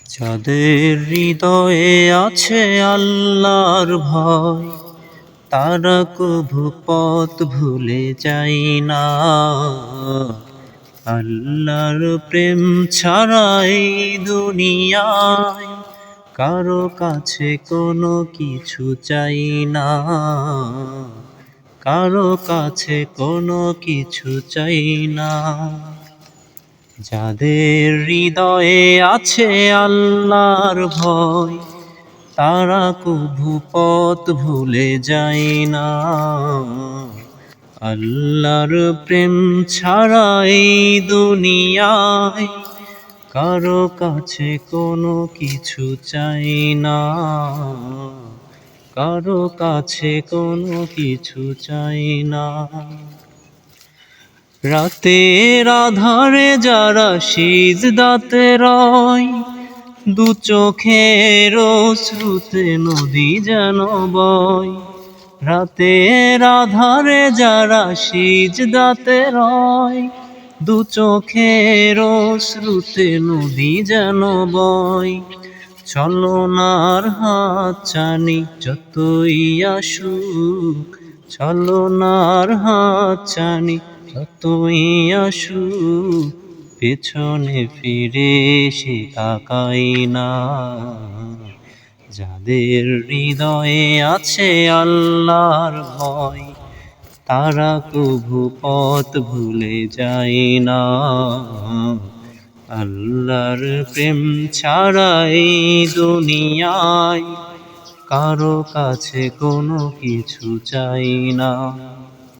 যাদের হৃদয়ে আছে আল্লাহর ভয়, তারা কভু পথ ভুলে যায় না। আল্লাহর প্রেম ছাড়া এই দুনিয়ায় কারো কাছে কোনো কিছু চাই না। কারো কাছে কোনো কিছু চাই না। যাদের হৃদয়ে আছে আল্লাহর ভয়, তারা কভু পথ ভুলে যায় না। আল্লাহর প্রেম ছাড়া এই দুনিয়ায় কারো কাছে কোনো কিছু চাই না। কারো কাছে কোনো কিছু চাই না। রাতের আধারে যারা সিজদাতে রয়, দু চোখের অশ্রুতে নদী যেন বয়। রাতের আধারে যারা সিজদাতে রয়, দু চোখের অশ্রুতে নদী যেন বয়। ছলনার হাত ছানি যতই আসুক, ছলনার হাত ছানি যতই আসুক, পেছনে ফিরে সে তাকাই না। যাদের হৃদয়ে আছে আল্লাহর ভয়, তারা কভু পথ ভুলে যায় না। আল্লাহর প্রেম ছাড়া এই দুনিয়ায় কারো কাছে কোনো কিছু চাই না।